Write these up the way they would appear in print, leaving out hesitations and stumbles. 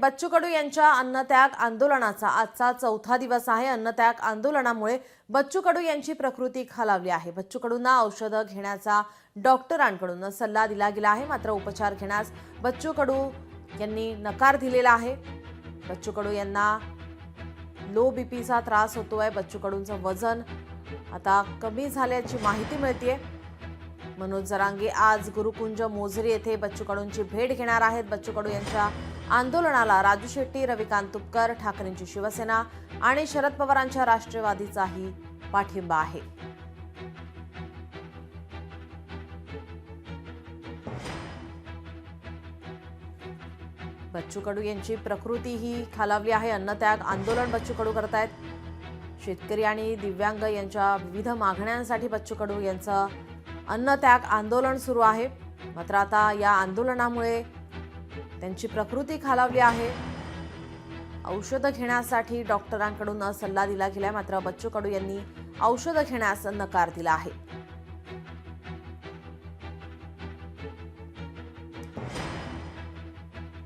बच्चू कडू यांच्या अन्नत्याग आंदोलनाचा आजचा चौथा दिवस आहे। अन्नत्याग आंदोलनामुळे बच्चू कडू यांची प्रकृती खालावली आहे। बच्चू कडूंना औषध घेण्याचा डॉक्टरांकडून सल्ला दिला गेला आहे, मात्र उपचार घेण्यास बच्चू कडू यांनी नकार दिलेला आहे। बच्चू कडू यांना लो बीपीचा त्रास होतोय। बच्चू कडूंचं वजन आता कमी झाल्याची माहिती मिळतेय। मनोज जरांगे आज गुरुकुंज मोझरी येथे बच्चू कडूंची भेट घेणार आहेत। बच्चू कडू यांच्या आंदोलनाला राजू शेट्टी, रविकांत तुपकर, ठाकरेंची शिवसेना आणि शरद पवारांच्या राष्ट्रवादीचाही पाठिंबा आहे। बच्चू कडू यांची प्रकृती ही खालावली आहे। अन्नत्याग आंदोलन बच्चू कडू करतायत। शेतकरी आणि दिव्यांग यांच्या विविध मागण्यांसाठी बच्चू कडू यांचं अन्नत्याग आंदोलन सुरू आहे। मात्र आता या आंदोलनामुळे त्यांची प्रकृती खालावली आहे। औषध घेण्यासाठी डॉक्टरांकडून सल्ला दिला गेलाय, मात्र बच्चू कडू यांनी औषध घेण्यास नकार दिला आहे।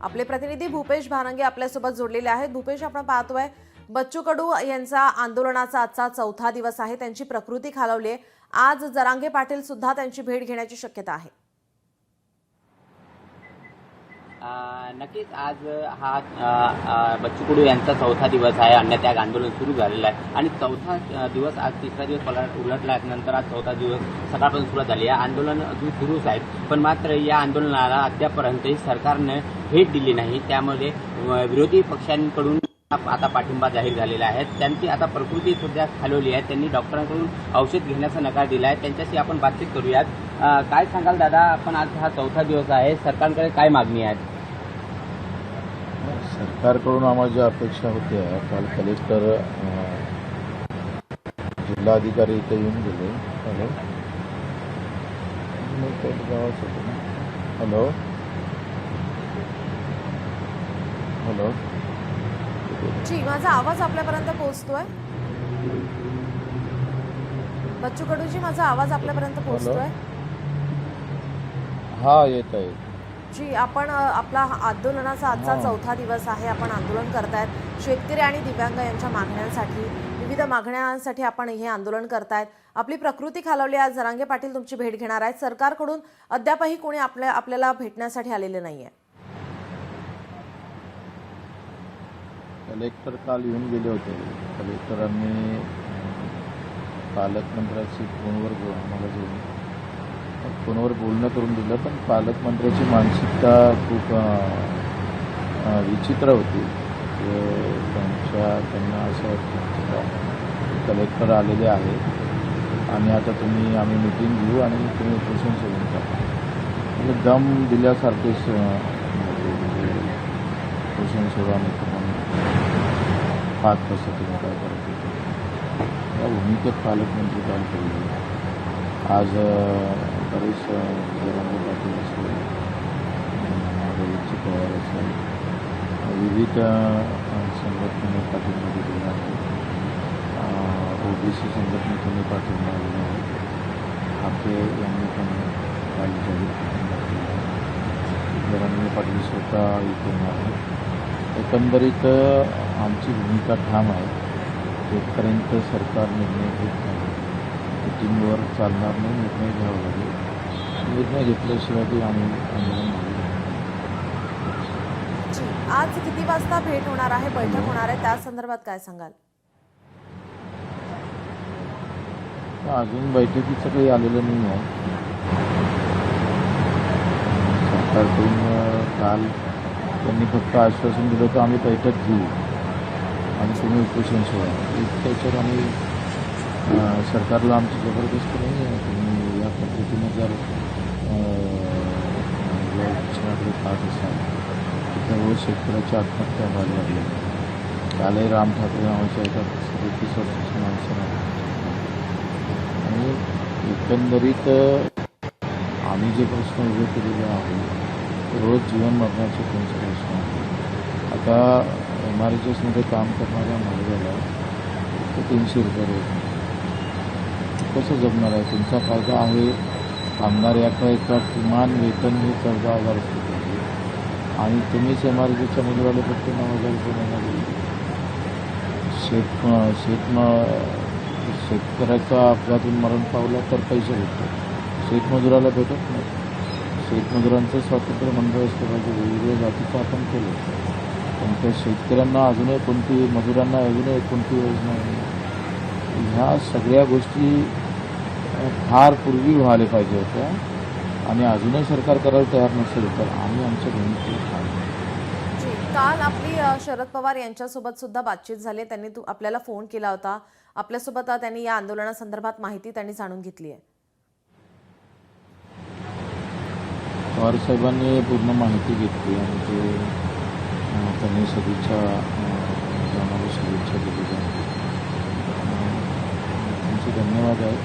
आपले प्रतिनिधी भूपेश भानंगे आपल्यासोबत जोडलेले आहेत। भूपेश, आपण पाहतोय बच्चू कडू यांचा आंदोलनाचा आजचा चौथा दिवस आहे। त्यांची प्रकृती खालावली आहे। आज जरांगे पाटील सुद्धा त्यांची भेट घेण्याची शक्यता आहे। नक्कीच आज हा बच्चू कडू यांचा चौथा दिवस आहे। अन्नत्याग आंदोलन सुरू झालेलं आहे आणि चौथा दिवस आज तिसरा दिवस उलटल्यानंतर आज चौथा दिवस सकाळपासून सुरुवात झाली आहे। आंदोलन अजून सुरूच आहे, पण मात्र या आंदोलनाला अद्यापर्यंतही सरकारने भेट दिली नाही। त्यामुळे विरोधी पक्षांकडून आता पाठिंबा जाहीर झालेला आहे। त्यांची आता प्रकृती सध्या खालवली आहे। त्यांनी डॉक्टरांकडून औषध घेण्याचा नकार दिला आहे। त्यांच्याशी आपण बातचीत करूयात। काय सांगाल दादा, आपण आज हा चौथा दिवस आहे, सरकारकडे काय मागणी आहेत? सरकारकडून आम्हाला ज्या अपेक्षा होत्या, काल कलेक्टर जिल्हाधिकारी इथे येऊन गेले। हॅलो हॅलो जी, माझा आवाज आपल्यापर्यंत पोहोचतोय? बच्चू कडूजी, माझा आवाज आपल्यापर्यंत पोहोचतोय? हा, येत आहे जी, आपण आपला आंदोलनाचा आजचा चौथा दिवस आहे। आपण आंदोलन करतायत। शेतकरी आणि दिव्यांग यांच्या मागण्यांसाठी, विविध मागण्यांसाठी आपण हे आंदोलन करतायत। आपली प्रकृती खालावली। आज जरांगे पाटील तुमची भेट घेणार आहेत। सरकारकडून अद्यापही कोणी आपल्याला भेटण्यासाठी आलेले नाहीये। कलेक्टर काल येऊन गेले होते। कलेक्टरांनी पालकमंत्र्याशी फोनवर बोलणं करून दिलं, पण पालकमंत्र्याची मानसिकता खूप विचित्र होती। त्यांना असं कलेक्टर आलेले आहेत आणि आता आम्ही मिटिंग घेऊ आणि तुम्ही उपोषण सोडून टाका, म्हणजे दम दिल्यासारखेच उपोषण सोडू आम्ही तुम्हाला 5 तुम्ही काय करायचं या भूमिकेत पालकमंत्री काम केले। आज बरेच जरांगे पाटील असेल, रवीची पवार असेल, विविध संघटनेने पाठिंबा दिलेला आहे। ओबीसी संघटनेतून पाठिंबा दिला आहे। आपे यांनी पण काल जाहीर पाठिंबा दिला आहे। जरांगे पाटील स्वतः इथे आहे। एकंदरीत आमची भूमिका ठाम आहे। जोपर्यंत सरकार निर्णय घेत नाही, मीटिंगवर चालणार नाही, निर्णय घ्यावा लागेल। निर्णय घेतल्याशिवाय ते आम्ही आंदोलन घेऊ। आज किती वाजता भेट होणार आहे, बैठक होणार आहे, त्या संदर्भात काय सांगाल? अजून बैठकीचं काही आलेलं नाही आहे। सरकारकडून काल त्यांनी फक्त आश्वासन दिलं तर आम्ही बैठक घेऊ आणि तुम्ही उपोषण सोडा। त्याच्यावर आम्ही सरकारला आमची जबरदस्ती नाही आहे। तुम्ही या पद्धतीने जर उपोषणाकडे पाहत असाल तर त्यामुळे शेतकऱ्याची आत्महत्या व्हायला लागली। कालही राम ठाकरे नावाच्या एका 33 वर्षाच्या माणसाला आणि एकंदरीत आम्ही जे प्रश्न उभे केलेले आहेत रोज जीवन मरणाचे त्यांचे प्रश्न आहेत। आता MRHSमध्ये काम करणाऱ्या महिलेला 300 रुपये रोज कसं जगणार आहे? तुमचा फायदा आहे कामगार याकडे किमान वेतन हे 14,000 रुपये पाहिजे आणि तुम्हीच MRGच्या मजुराला फक्त 9,000 रुपये महिना दिले. शेतकऱ्याचा अपघातून मरण पावला तर पैसे भेटतात, शेतमजुराला भेटत नाही. शेतमजुरांचं स्वातंत्र्य मंडळ असलं पाहिजे, वेगवेगळ्या जातीचं आपण केलं, पण त्या शेतकऱ्यांना अजूनही कोणती, मजुरांना अजूनही कोणती योजना नाही. ह्या सगळ्या गोष्टी फार पूर्वी व्हायला पाहिजे होत्या आणि अजूनही सरकार करायला तयार नसेल तर आम्ही आमच्या भूमिकेत जी, काल आपली शरद पवार यांच्यासोबत सुद्धा बातचीत झाली. त्यांनी आपल्याला फोन केला होता. आपल्यासोबत त्यांनी या आंदोलनासंदर्भात माहिती त्यांनी जाणून घेतली आहे. पवार साहेबांनी पूर्ण माहिती घेतली आणि त्यांनी सदिच्छा आम्हाला शुभेच्छा दिलेल्या आहेत. त्यांचे धन्यवाद आहे.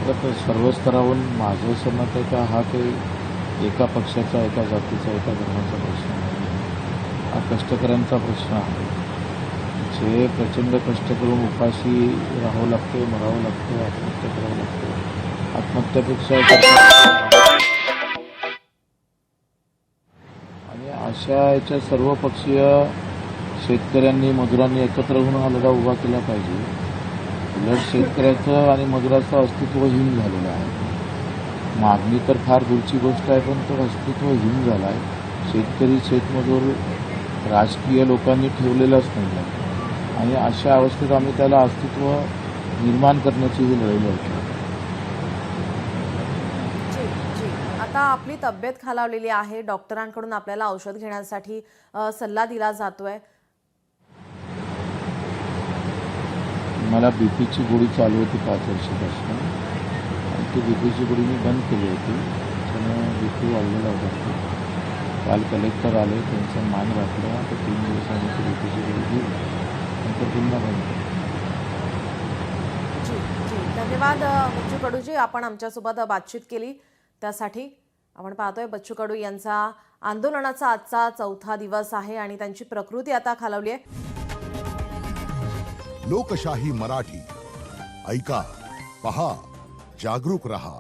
तर सर्व स्तरावरून माझं असं मत आहे का हा काही एका पक्षाचा, एका जातीचा, एका धर्माचा प्रश्न नाही. हा कष्टकऱ्यांचा प्रश्न आहे. जे प्रचंड कष्ट करून उपाशी राहावं लागते, मरावं लागतं, आत्महत्या करावं लागतं. आत्महत्यापेक्षा आणि अशा याच्या सर्वपक्षीय शेतकऱ्यांनी, मजुरांनी एकत्र होऊन हा लढा उभा केला पाहिजे. उलट शेतकऱ्याचं आणि मजुराचं अस्तित्वहीन झालेलं आहे. मागणी तर फार दूरची गोष्ट आहे, पण तो अस्तित्वहीन झाला आहे. शेतकरी, शेतमजूर राजकीय लोकांनी ठेवलेलाच नाही आहे आणि अशा अवस्थेत आम्ही त्याला अस्तित्व निर्माण करण्याची ही लढाई लढतो. जी जी, आता आपली तब्येत खालावलेली आहे. डॉक्टरांकडून आपल्याला औषध घेण्यासाठी सल्ला दिला जातोय. मला बीपीची गोळी चालू होती 5 वर्षापासून आणि ती बीपीची गोळी मी बंद केली होती. त्यामुळे बीपी वाढलेला होता. काल कलेक्टर आले, त्यांचा मान राखला. तर 3 दिवसांनी ती बीपीची गोळी घेऊ, नंतर पुन्हा बंद केली. जी जी, धन्यवाद बच्चू कडूजी. आपण आमच्यासोबत बातचीत केली त्यासाठी. आपण पाहतोय बच्चू कडू यांचा आंदोलनाचा आजचा 4था दिवस आहे आणि त्यांची प्रकृती आता खालावली आहे. लोकशाही मराठी ऐका, पहा, जागरूक रहा.